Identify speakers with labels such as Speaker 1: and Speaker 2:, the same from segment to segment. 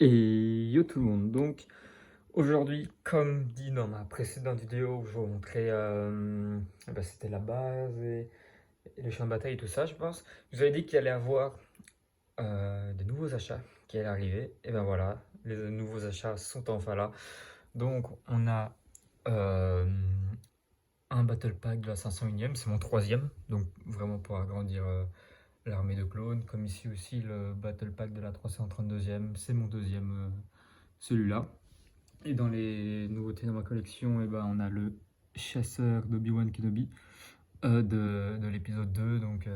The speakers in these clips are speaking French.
Speaker 1: Et yo tout le monde, donc aujourd'hui, comme dit dans ma précédente vidéo où je vous montrais, c'était la base et le champ de bataille et tout ça, je pense, je vous avais dit qu'il allait y avoir des nouveaux achats qui allaient arriver, et ben voilà, les nouveaux achats sont enfin là. Donc on a euh, un Battle Pack de la 501e, c'est mon troisième, donc vraiment pour agrandir l'armée de clones, comme ici aussi le Battle Pack de la 332e, c'est mon deuxième, celui-là. Et dans les nouveautés dans ma collection, on a le chasseur d'Obi-Wan Kenobi de l'épisode 2, donc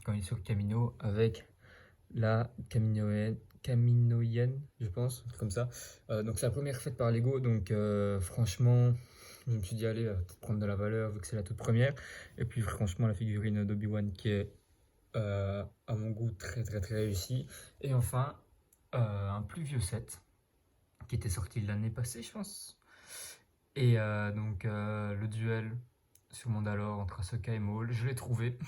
Speaker 1: quand il est sur Camino, avec la Caminoienne, je pense, comme ça. Donc c'est la première faite par Lego, donc franchement, je me suis dit, allez, peut-être prendre de la valeur vu que c'est la toute première. Et puis franchement, la figurine d'Obi-Wan qui est, à mon goût, très très très réussie. Et enfin, un plus vieux set qui était sorti l'année passée, je pense. Et le duel sur Mandalore entre Ahsoka et Maul, je l'ai trouvé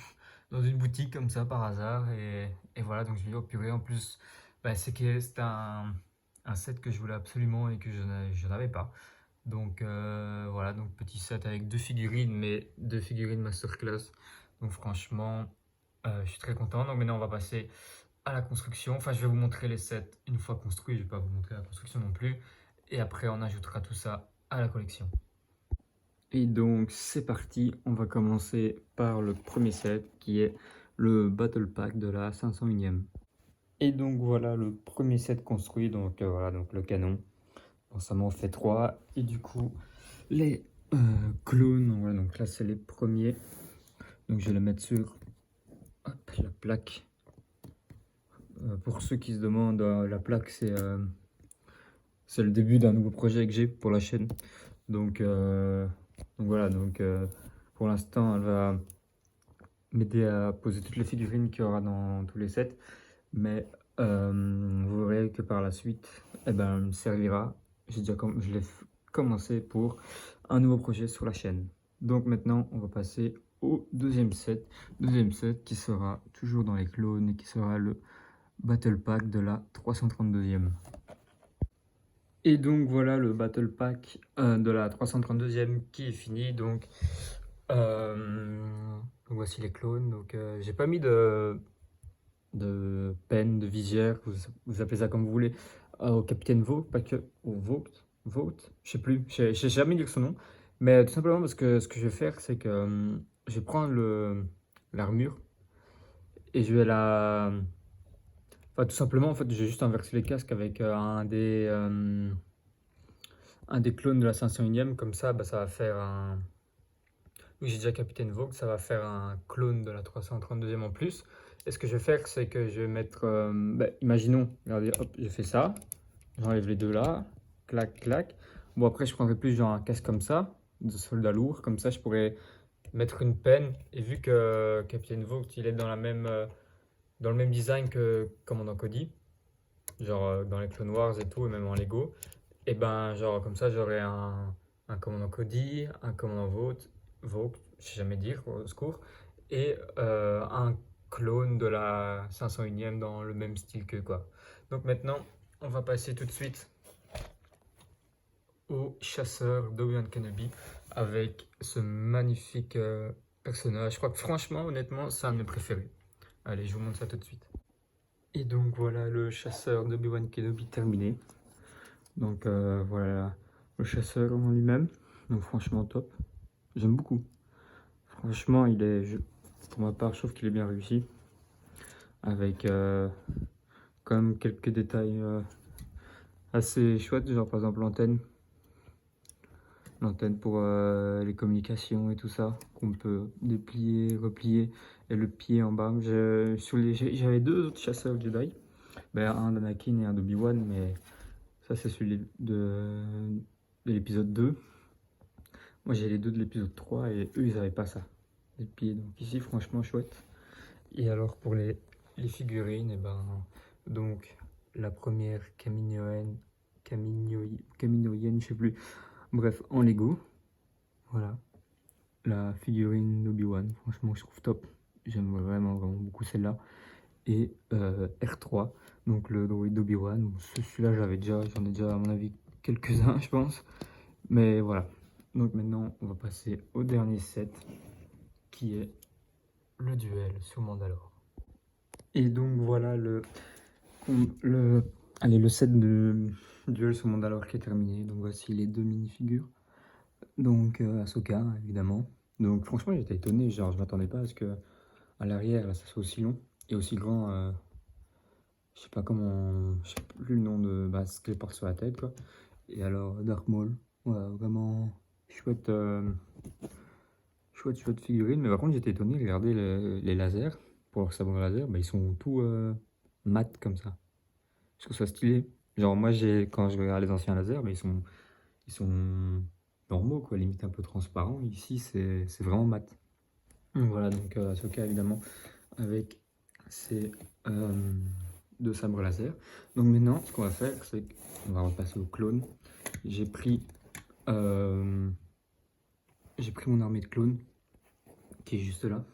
Speaker 1: dans une boutique comme ça par hasard. Et voilà, donc je me dis, oh purée, en plus, c'était un set que je voulais absolument et que je n'avais pas. Donc voilà, donc petit set avec deux figurines, mais deux figurines masterclass. Donc franchement, je suis très content. Donc maintenant, on va passer à la construction. Enfin, je vais vous montrer les sets une fois construits. Je ne vais pas vous montrer la construction non plus. Et après, on ajoutera tout ça à la collection. Et donc, c'est parti. On va commencer par le premier set qui est le Battle Pack de la 501e. Et donc, voilà le premier set construit. Donc, voilà, donc le canon. Bon, ça m'en fait 3. Et du coup, les clones. Voilà, donc là, c'est les premiers. Donc, je vais les mettre sur hop, la plaque. Pour ceux qui se demandent, la plaque, c'est le début d'un nouveau projet que j'ai pour la chaîne. Donc voilà, pour l'instant, elle va m'aider à poser toutes les figurines qu'il y aura dans tous les sets. Mais vous verrez que par la suite, elle me servira. Je l'ai commencé pour un nouveau projet sur la chaîne. Donc maintenant, on va passer au deuxième set. Deuxième set qui sera toujours dans les clones et qui sera le Battle Pack de la 332e. Et donc voilà le Battle Pack de la 332e qui est fini. Donc voici les clones. Donc j'ai pas mis de peine, de visière, vous appelez ça comme vous voulez, au capitaine Vought, pas que au Vought, je sais plus, je sais jamais dire son nom. Mais tout simplement parce que ce que je vais faire, c'est que je vais prendre l'armure et je vais la... Enfin, tout simplement, en fait, j'ai juste inversé les casques avec un des clones de la 501e, comme ça, ça va faire un... Oui, j'ai déjà Capitaine Vogue, ça va faire un clone de la 332e en plus. Et ce que je vais faire, c'est que je vais mettre... imaginons, regardez, hop, j'ai fait ça. J'enlève les deux là, clac, clac. Bon, après, je prendrai plus genre un casque comme ça, de soldat lourd, comme ça, je pourrais mettre une penne. Et vu que Capitaine Vogue, il est dans le même design que Commandant Cody, genre dans les Clone Wars et tout, et même en Lego, et genre comme ça, j'aurais un commandant Cody, un commandant Vought, je sais jamais dire, au secours, et un clone de la 501e dans le même style que quoi. Donc maintenant, on va passer tout de suite au chasseur d'Obi-Wan Kenobi avec ce magnifique personnage. Je crois que franchement, honnêtement, c'est un de mes préférés. Allez, je vous montre ça tout de suite. Et donc voilà le chasseur d'Obi-Wan Kenobi terminé. Donc voilà le chasseur en lui-même. Donc franchement top. J'aime beaucoup. Franchement, pour ma part, je trouve qu'il est bien réussi. Avec quand même quelques détails assez chouettes, genre par exemple l'antenne. L'antenne pour les communications et tout ça, qu'on peut déplier, replier. Et le pied en bas. J'avais deux autres chasseurs Jedi. Un d'Anakin et un d'Obi-Wan, mais ça c'est celui de l'épisode 2. Moi j'ai les deux de l'épisode 3 et eux ils n'avaient pas ça. Les pieds, donc ici franchement chouette. Et alors pour les figurines, donc la première Caminoienne, je sais plus. Bref, en Lego. Voilà. La figurine d'Obi-Wan, franchement je trouve top. J'aime vraiment, vraiment beaucoup celle-là. et R3, donc le droïde d'Obi-Wan. Celui-là, j'en ai déjà à mon avis quelques-uns, je pense. Mais voilà. Donc maintenant, on va passer au dernier set, qui est le duel sur Mandalore. Et donc voilà le set de duel sur Mandalore qui est terminé. Donc voici les deux mini-figures. Donc Ahsoka, évidemment. Donc franchement, j'étais étonné, genre je m'attendais pas à ce que à l'arrière, là, ça soit aussi long et aussi grand. Je sais pas comment, je sais plus le nom de ce qu'elle porte sur la tête, quoi. Et alors Dark Maul, voilà, vraiment chouette, chouette figurine. Mais par contre, j'étais étonné, regardez les lasers, pour leur sabre laser, bah, ils sont tout mat comme ça. Je trouve ça stylé. Genre moi, quand je regarde les anciens lasers, bah, ils sont normaux, quoi, limite un peu transparents. Ici, c'est vraiment mat. Donc voilà, donc Ahsoka évidemment avec ses deux sabres laser. Donc maintenant, ce qu'on va faire, c'est qu'on va repasser au clone. J'ai pris mon armée de clones qui est juste là.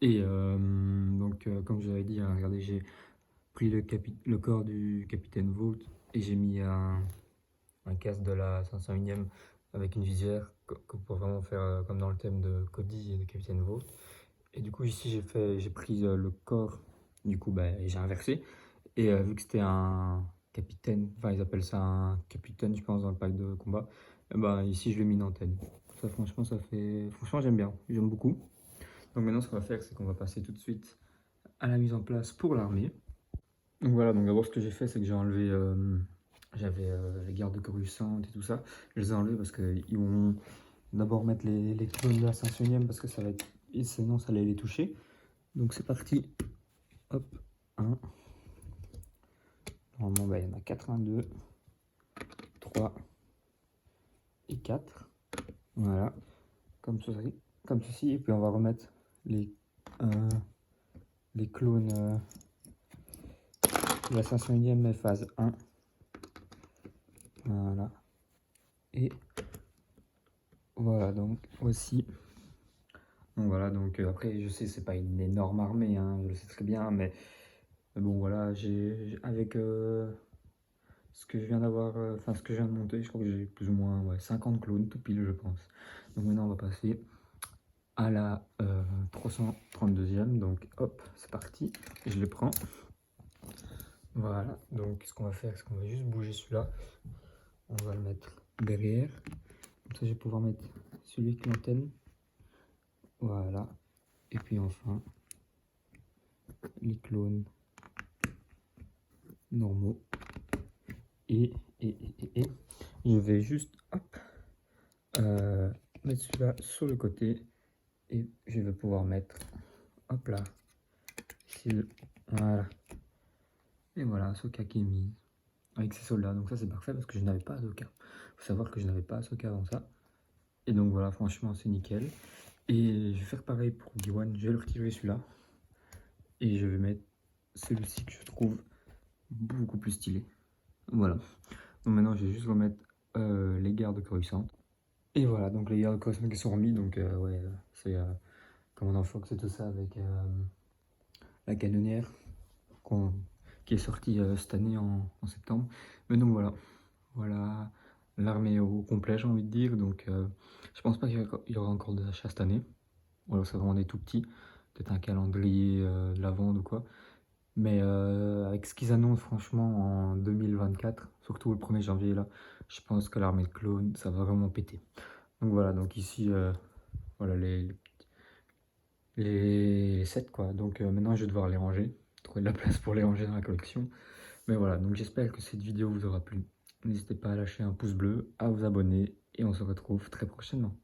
Speaker 1: Et donc, comme je vous avais dit, hein, regardez, j'ai pris le corps du capitaine Vought et j'ai mis un casque de la 501e avec une visière pour vraiment faire comme dans le thème de Cody et de capitaine Vought. Et du coup, ici, j'ai pris le corps, du coup, bah, j'ai inversé. Et vu que c'était un capitaine, enfin, ils appellent ça un capitaine, je pense, dans le pack de combat, et bah, ici, je l'ai mis une antenne. Ça, franchement, franchement, j'aime bien, j'aime beaucoup. Donc maintenant, ce qu'on va faire, c'est qu'on va passer tout de suite à la mise en place pour l'armée. Donc voilà, donc d'abord, ce que j'ai fait, c'est que j'ai enlevé, j'avais les gardes Coruscant et tout ça. Je les ai enlevés parce qu'ils vont d'abord mettre les clones de la 5e parce que ça va être, et sinon, ça allait les toucher. Donc c'est parti. Hop, 1. Normalement, bah, il y en a 82, 3 et 4. Voilà, comme ceci. Et puis on va remettre les clones de la 501e phase 1. Voilà. Et voilà, donc voici. Donc voilà, donc après, je sais, c'est pas une énorme armée, hein, je le sais très bien, mais bon, voilà, avec ce que je viens d'avoir, enfin ce que je viens de monter, je crois que j'ai plus ou moins 50 clones, tout pile, je pense. Donc maintenant, on va passer à la 332e. Donc hop, c'est parti, je le prends. Voilà, donc ce qu'on va faire, c'est qu'on va juste bouger celui-là. On va le mettre derrière. Comme ça, je vais pouvoir mettre celui qui l'antenne. Voilà. Et puis enfin, les clones normaux. Et je vais juste hop, mettre celui-là sur le côté. Et je vais pouvoir mettre, hop là, ici, voilà. Et voilà, Ahsoka qui est mise avec ses soldats. Donc ça, c'est parfait parce que je n'avais pas Ahsoka. Il faut savoir que je n'avais pas Ahsoka avant ça. Et donc voilà, franchement, c'est nickel. Et je vais faire pareil pour Obi-Wan. Je vais le retirer celui-là. Et je vais mettre celui-ci que je trouve beaucoup plus stylé. Voilà. Donc maintenant, je vais juste remettre les gardes Coruscant. Et voilà, donc les gardes Coruscant qui sont remis. Donc ouais, c'est Commandant Fox et tout ça avec la canonnière qui est sortie cette année en septembre. Mais donc voilà l'armée au complet, j'ai envie de dire. Donc je pense pas qu'il y aura encore des achats cette année. Ou alors c'est vraiment des tout petits, peut-être un calendrier de la vente ou quoi. Mais avec ce qu'ils annoncent franchement en 2024, surtout le 1er janvier là, je pense que l'armée de clones, ça va vraiment péter. Donc voilà, donc ici, voilà les sets quoi. Donc maintenant je vais devoir les ranger, trouver de la place pour les ranger dans la collection. Mais voilà, donc j'espère que cette vidéo vous aura plu. N'hésitez pas à lâcher un pouce bleu, à vous abonner et on se retrouve très prochainement.